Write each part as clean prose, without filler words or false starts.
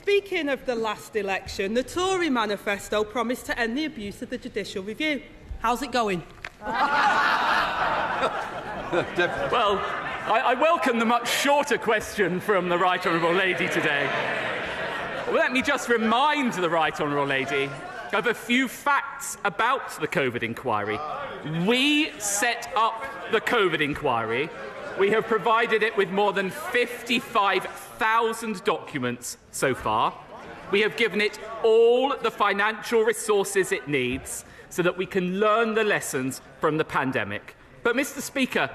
Speaking of the last election, the Tory manifesto promised to end the abuse of the judicial review. How's it going? Well, I welcome the much shorter question from the Right Honourable Lady today. Let me just remind the Right Honourable Lady of a few facts about the COVID inquiry. We set up the COVID inquiry. We have provided it with more than 55,000 documents so far. We have given it all the financial resources it needs so that we can learn the lessons from the pandemic. But, Mr. Speaker,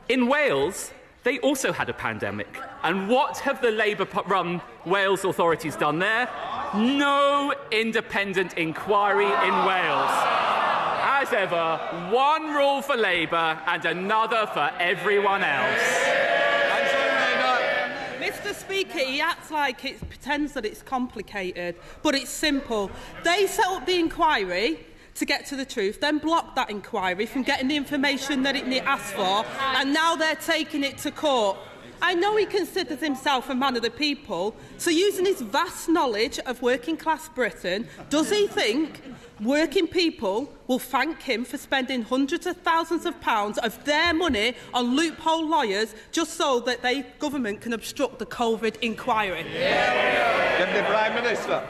in Wales, they also had a pandemic. And what have the Labour-run Wales authorities done there? No independent inquiry in Wales. As ever, one rule for Labour and another for everyone else. Mr. Speaker, he acts like it pretends that it's complicated, but it's simple. They set up the inquiry to get to the truth, then blocked that inquiry from getting the information that it asked for, and now they're taking it to court. I know he considers himself a man of the people, so using his vast knowledge of working-class Britain, does he think working people will thank him for spending hundreds of thousands of pounds of their money on loophole lawyers just so that the government can obstruct the COVID inquiry? Deputy Prime Minister.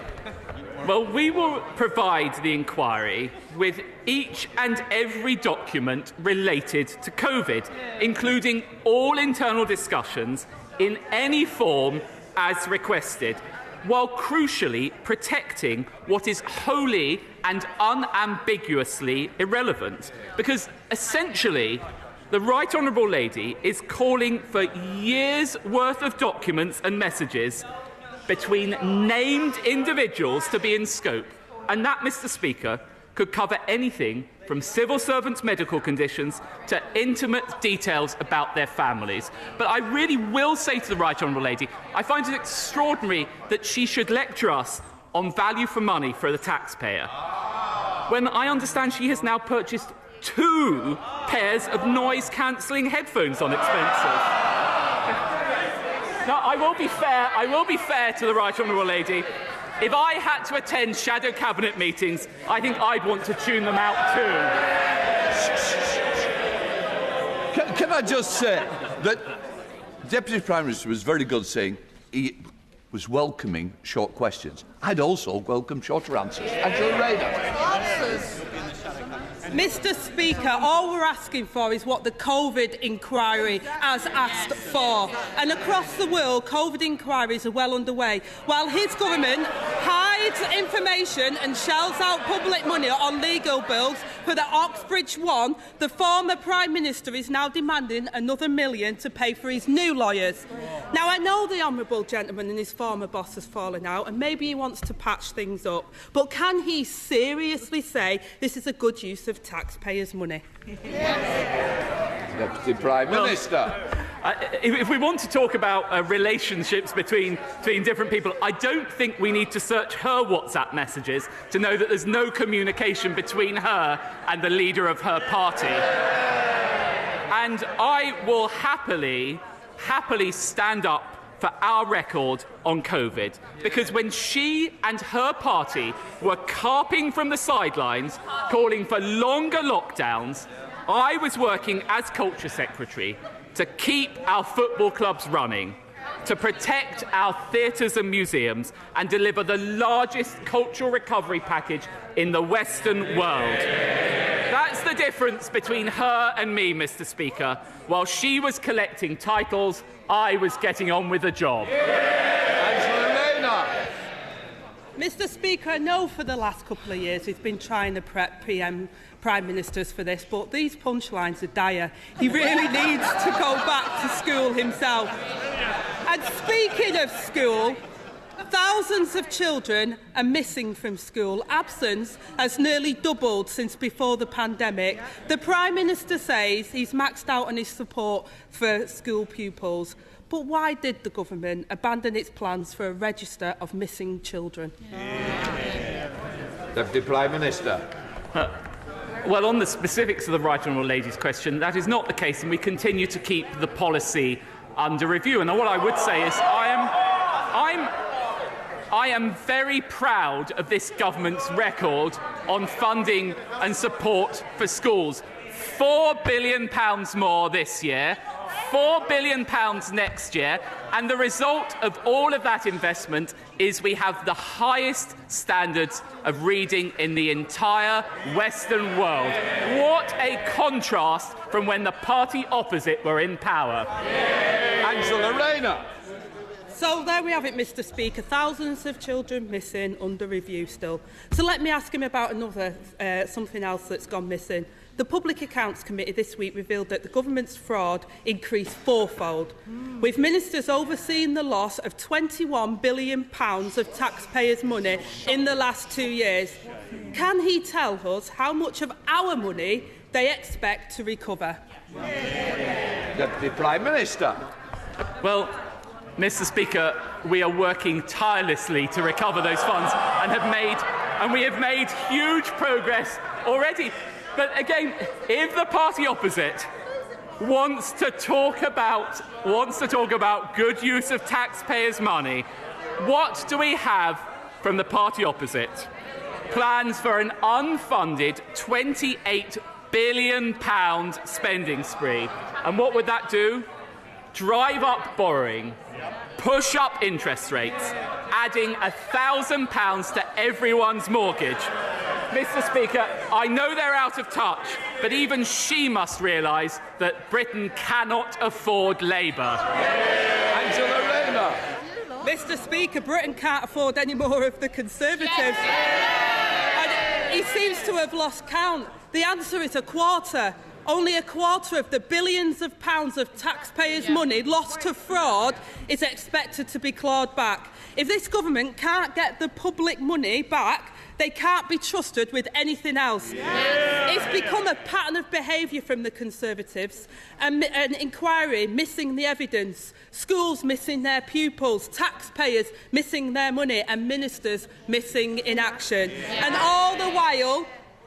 Well, we will provide the inquiry with each and every document related to COVID, including all internal discussions in any form as requested, while crucially protecting what is wholly and unambiguously irrelevant. Because essentially, the Right Honourable Lady is calling for years' worth of documents and messages between named individuals to be in scope. And that, Mr. Speaker, could cover anything from civil servants' medical conditions to intimate details about their families. But I really will say to the Right Honourable Lady, I find it extraordinary that she should lecture us on value for money for the taxpayer, when I understand she has now purchased 2 pairs of noise-cancelling headphones on expenses. Now, I will be fair to the Right Honourable Lady. If I had to attend shadow cabinet meetings, I think I'd want to tune them out too. Can I just say that Deputy Prime Minister was very good saying he was welcoming short questions. I'd also welcome shorter answers. Rayner. Mr. Speaker, all we're asking for is what the COVID inquiry has asked for. And across the world, COVID inquiries are well underway. While his government hides information and shells out public money on legal bills for the Oxbridge One, the former Prime Minister is now demanding another $1 million to pay for his new lawyers. Now, I know the honourable gentleman and his former boss has fallen out, and maybe he wants to patch things up. But can he seriously say this is a good use of taxpayers' money? Deputy Prime Minister. If we want to talk about relationships between different people, I don't think we need to search her WhatsApp messages to know that there's no communication between her and the leader of her party. And I will happily stand up for our record on COVID, because when she and her party were carping from the sidelines, calling for longer lockdowns, I was working as Culture Secretary to keep our football clubs running, to protect our theatres and museums, and deliver the largest cultural recovery package in the Western world. That's the difference between her and me, Mr. Speaker. While she was collecting titles, I was getting on with the job. Mr. Speaker, I know for the last couple of years he's been trying to prep Prime Ministers for this, but these punchlines are dire. He really needs to go back to school himself. And speaking of school, thousands of children are missing from school. Absence has nearly doubled since before the pandemic. The Prime Minister says he's maxed out on his support for school pupils. But why did the government abandon its plans for a register of missing children? Deputy Prime Minister. Well, on the specifics of the Right Honourable Lady's question, that is not the case, and we continue to keep the policy under review. And what I would say is I am very proud of this government's record on funding and support for schools. £4 billion more this year, £4 billion next year, and the result of all of that investment is we have the highest standards of reading in the entire Western world. What a contrast from when the party opposite were in power. Rayner. So there we have it, Mr. Speaker. Thousands of children missing, under review still. So let me ask him about something else that's gone missing. The Public Accounts Committee this week revealed that the government's fraud increased fourfold, with ministers overseeing the loss of £21 billion of taxpayers' money in the last 2 years. Can he tell us how much of our money they expect to recover? Deputy Prime Minister. Well, Mr. Speaker, we are working tirelessly to recover those funds and we have made huge progress already. But again, if the party opposite wants to talk about good use of taxpayers' money, what do we have from the party opposite? Plans for an unfunded £28 billion spending spree. And what would that do? Drive up borrowing, push up interest rates, adding £1,000 to everyone's mortgage. Mr. Speaker, I know they're out of touch, but even she must realise that Britain cannot afford Labour. Rayner. Mr. Speaker, Britain can't afford any more of the Conservatives. And he seems to have lost count. The answer is a quarter. Only a quarter of the billions of pounds of taxpayers' money lost to fraud is expected to be clawed back. If this government can't get the public money back, they can't be trusted with anything else. It's become a pattern of behaviour from the Conservatives. An inquiry missing the evidence, schools missing their pupils, taxpayers missing their money, and ministers missing in action. And all the while,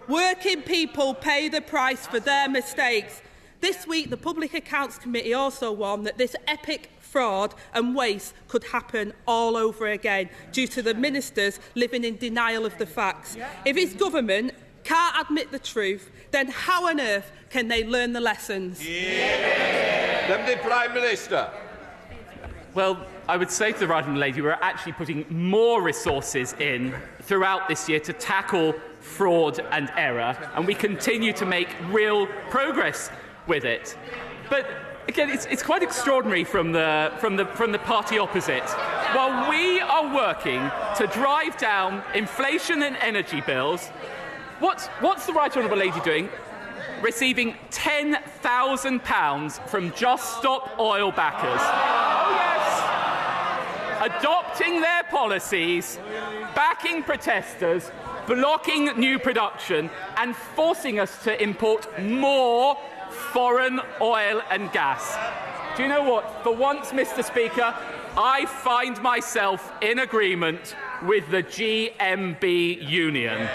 working people pay the price for their mistakes. This week, the Public Accounts Committee also warned that this epic fraud and waste could happen all over again due to the ministers living in denial of the facts. If his government can't admit the truth, then how on earth can they learn the lessons? Deputy Prime Minister. Well, I would say to the right honourable lady, we're actually putting more resources in throughout this year to tackle fraud and error, and we continue to make real progress with it. But again, it's quite extraordinary from the party opposite. While we are working to drive down inflation and energy bills, what's the right honourable lady doing? Receiving £10,000 from Just Stop Oil backers. Oh yes, adopting their policies, backing protesters, blocking new production, and forcing us to import more foreign oil and gas. Do you know what? For once, Mr. Speaker, I find myself in agreement with the GMB union.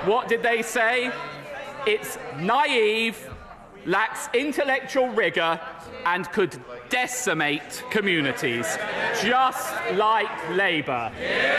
What did they say? It's naive, lacks intellectual rigour, and could decimate communities, just like Labour.